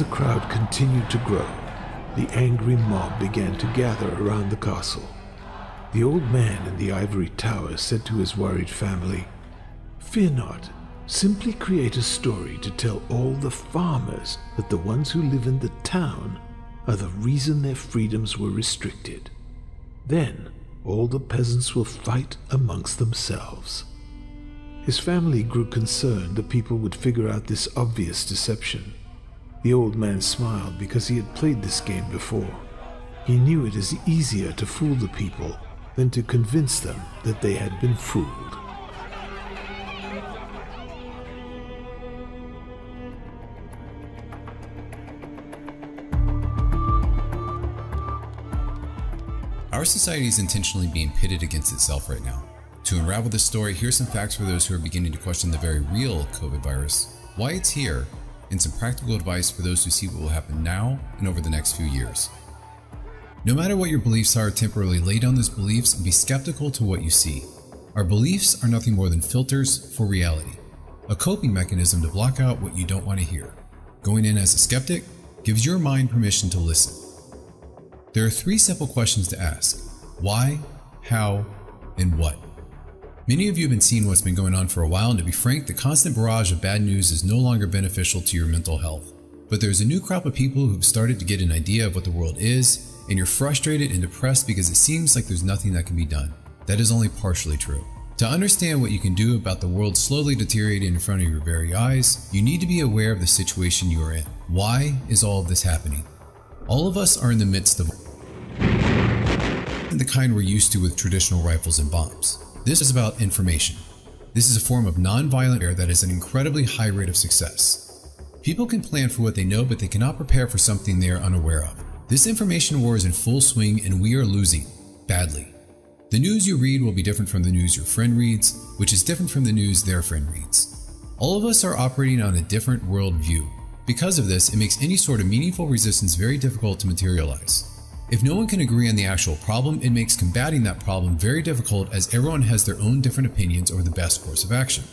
the crowd continued to grow, the angry mob began to gather around the castle. The old man in the ivory tower said to his worried family, "Fear not. Simply create a story to tell all the farmers that the ones who live in the town are the reason their freedoms were restricted. Then all the peasants will fight amongst themselves." His family grew concerned that people would figure out this obvious deception. The old man smiled because he had played this game before. He knew it is easier to fool the people than to convince them that they had been fooled. Our society is intentionally being pitted against itself right now. To unravel this story, here's some facts for those who are beginning to question the very real COVID virus, why it's here, and some practical advice for those who see what will happen now and over the next few years. No matter what your beliefs are, temporarily lay down those beliefs and be skeptical to what you see. Our beliefs are nothing more than filters for reality, a coping mechanism to block out what you don't want to hear. Going in as a skeptic gives your mind permission to listen. There are 3 simple questions to ask: why, how, and what. Many of you have been seeing what's been going on for a while, and to be frank, the constant barrage of bad news is no longer beneficial to your mental health. But there's a new crop of people who've started to get an idea of what the world is, and you're frustrated and depressed because it seems like there's nothing that can be done. That is only partially true. To understand what you can do about the world slowly deteriorating in front of your very eyes, you need to be aware of the situation you are in. Why is all of this happening? All of us are in the midst of the kind we're used to with traditional rifles and bombs. This is about information. This is a form of non-violent warfare that has an incredibly high rate of success. People can plan for what they know, but they cannot prepare for something they are unaware of. This information war is in full swing, and we are losing badly. The news you read will be different from the news your friend reads, which is different from the news their friend reads. All of us are operating on a different world view. Because of this, it makes any sort of meaningful resistance very difficult to materialize. If no one can agree on the actual problem, it makes combating that problem very difficult, as everyone has their own different opinions over the best course of action.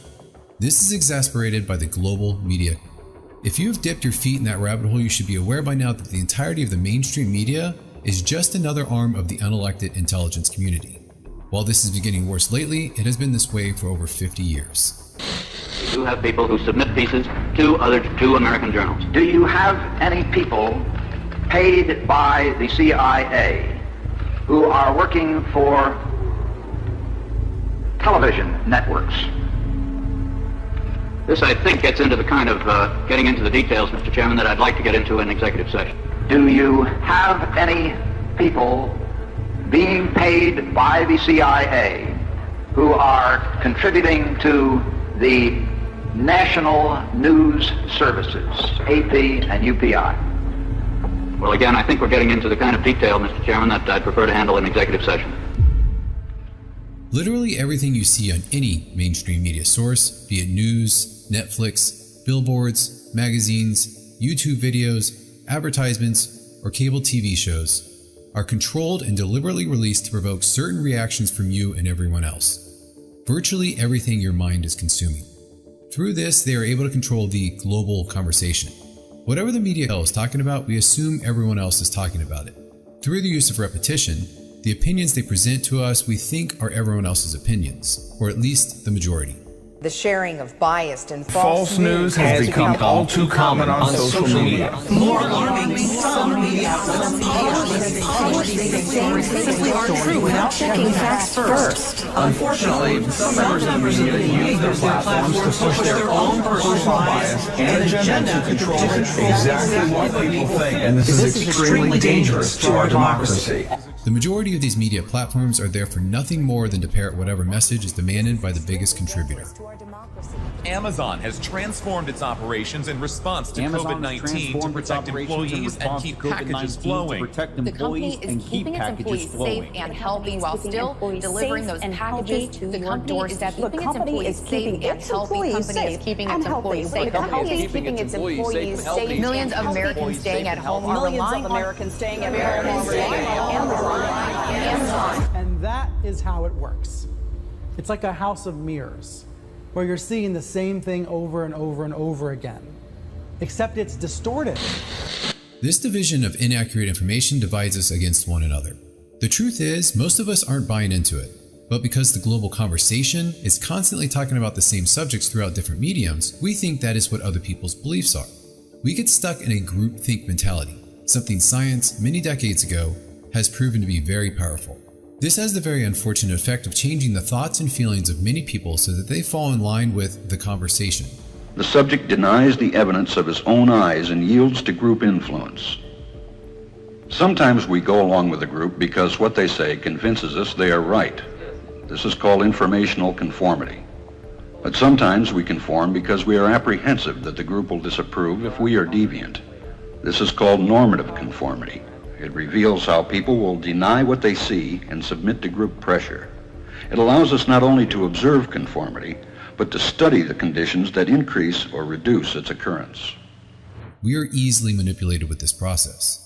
This is exacerbated by the global media. If you have dipped your feet in that rabbit hole, you should be aware by now that the entirety of the mainstream media is just another arm of the unelected intelligence community. While this is getting worse lately, it has been this way for over 50 years. We do have people who submit pieces to American journals. Do you have any people paid by the CIA who are working for television networks? This, I think, gets into the kind of getting into the details, Mr. Chairman, that I'd like to get into in executive session. Do you have any people being paid by the CIA who are contributing to the national news services, AP and UPI? Well, again, I think we're getting into the kind of detail, Mr. Chairman, that I'd prefer to handle in executive session. Literally everything you see on any mainstream media source, be it news, Netflix, billboards, magazines, YouTube videos, advertisements, or cable TV shows, are controlled and deliberately released to provoke certain reactions from you and everyone else. Virtually everything your mind is consuming. Through this, they are able to control the global conversation. Whatever the media is talking about, we assume everyone else is talking about it. Through the use of repetition, the opinions they present to us we think are everyone else's opinions, or at least the majority. The sharing of biased and false news has become all too common on social media. More alarming, some media publish these things simply aren't true without checking facts first. Unfortunately, some members of the media use their platforms to push their own personal bias and agenda to control exactly what people think, and this is extremely dangerous to our democracy. The majority of these media platforms are there for nothing more than to parrot whatever message is demanded by the biggest contributor. Amazon has transformed its operations in response to COVID-19 to protect employees and keep packages flowing. The company is keeping its employees safe and healthy while still delivering those packages to the doorstep. The company is keeping its employees safe and healthy. The company is keeping its employees safe. Millions of Americans staying at home are relying on Amazon. And that is how it works. It's like a house of mirrors, where you're seeing the same thing over and over and over again, except it's distorted. This division of inaccurate information divides us against one another. The truth is, most of us aren't buying into it, but because the global conversation is constantly talking about the same subjects throughout different mediums, we think that is what other people's beliefs are. We get stuck in a groupthink mentality, something science, many decades ago, has proven to be very powerful. This has the very unfortunate effect of changing the thoughts and feelings of many people so that they fall in line with the conversation. The subject denies the evidence of his own eyes and yields to group influence. Sometimes we go along with the group because what they say convinces us they are right. This is called informational conformity. But sometimes we conform because we are apprehensive that the group will disapprove if we are deviant. This is called normative conformity. It reveals how people will deny what they see and submit to group pressure. It allows us not only to observe conformity, but to study the conditions that increase or reduce its occurrence. We are easily manipulated with this process.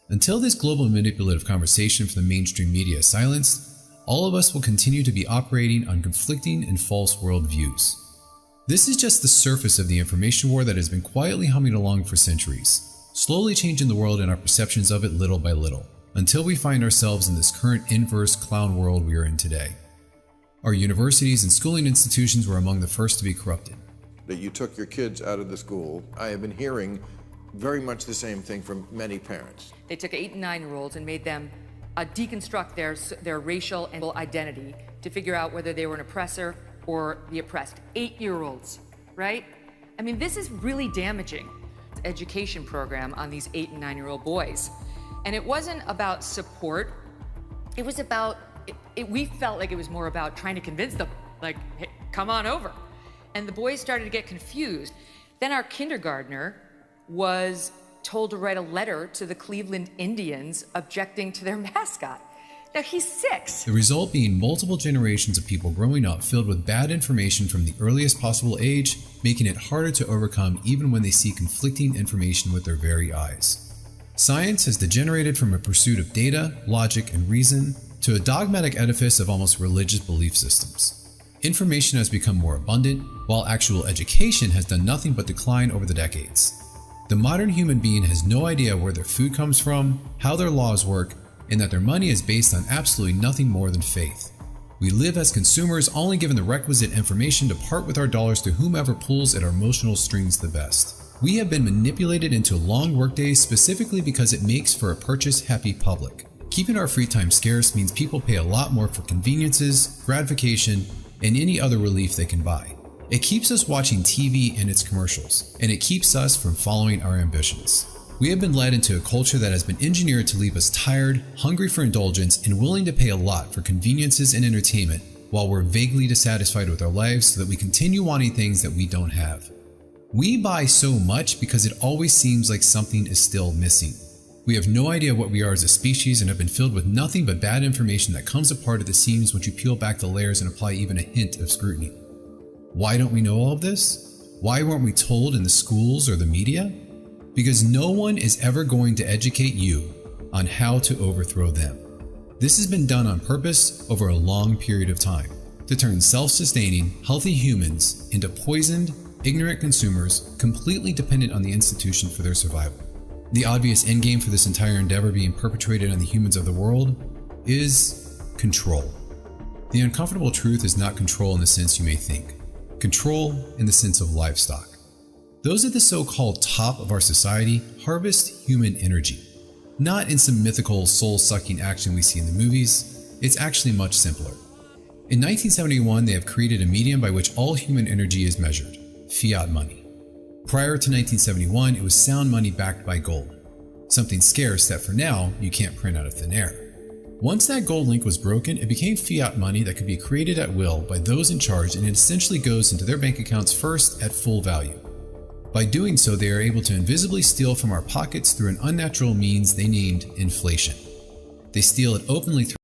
Until this global manipulative conversation from the mainstream media is silenced, all of us will continue to be operating on conflicting and false worldviews. This is just the surface of the information war that has been quietly humming along for centuries, slowly changing the world and our perceptions of it little by little, until we find ourselves in this current inverse clown world we are in today. Our universities and schooling institutions were among the first to be corrupted. That you took your kids out of the school. I have been hearing very much the same thing from many parents. They took 8 and 9-year-olds and made them deconstruct their racial and identity to figure out whether they were an oppressor or the oppressed. 8-year-olds, right? I mean, this is really damaging. Education program on these 8 and 9-year-old boys. And it wasn't about support. It was about, we felt like it was more about trying to convince them, like, hey, come on over. And the boys started to get confused. Then our kindergartner was told to write a letter to the Cleveland Indians objecting to their mascot. Now, he's 6. The result being multiple generations of people growing up filled with bad information from the earliest possible age, making it harder to overcome even when they see conflicting information with their very eyes. Science has degenerated from a pursuit of data, logic, and reason to a dogmatic edifice of almost religious belief systems. Information has become more abundant, while actual education has done nothing but decline over the decades. The modern human being has no idea where their food comes from, how their laws work, and that their money is based on absolutely nothing more than faith. We live as consumers only given the requisite information to part with our dollars to whomever pulls at our emotional strings the best. We have been manipulated into long workdays specifically because it makes for a purchase-happy public. Keeping our free time scarce means people pay a lot more for conveniences, gratification, and any other relief they can buy. It keeps us watching TV and its commercials, and it keeps us from following our ambitions. We have been led into a culture that has been engineered to leave us tired, hungry for indulgence, and willing to pay a lot for conveniences and entertainment while we're vaguely dissatisfied with our lives so that we continue wanting things that we don't have. We buy so much because it always seems like something is still missing. We have no idea what we are as a species and have been filled with nothing but bad information that comes apart at the seams once you peel back the layers and apply even a hint of scrutiny. Why don't we know all of this? Why weren't we told in the schools or the media? Because no one is ever going to educate you on how to overthrow them. This has been done on purpose over a long period of time to turn self-sustaining, healthy humans into poisoned, ignorant consumers completely dependent on the institution for their survival. The obvious endgame for this entire endeavor being perpetrated on the humans of the world is control. The uncomfortable truth is not control in the sense you may think. Control in the sense of livestock. Those at the so-called top of our society harvest human energy. Not in some mythical soul-sucking action we see in the movies, it's actually much simpler. In 1971, they have created a medium by which all human energy is measured, fiat money. Prior to 1971, it was sound money backed by gold, something scarce that for now you can't print out of thin air. Once that gold link was broken, it became fiat money that could be created at will by those in charge, and it essentially goes into their bank accounts first at full value. By doing so, they are able to invisibly steal from our pockets through an unnatural means they named inflation. They steal it openly through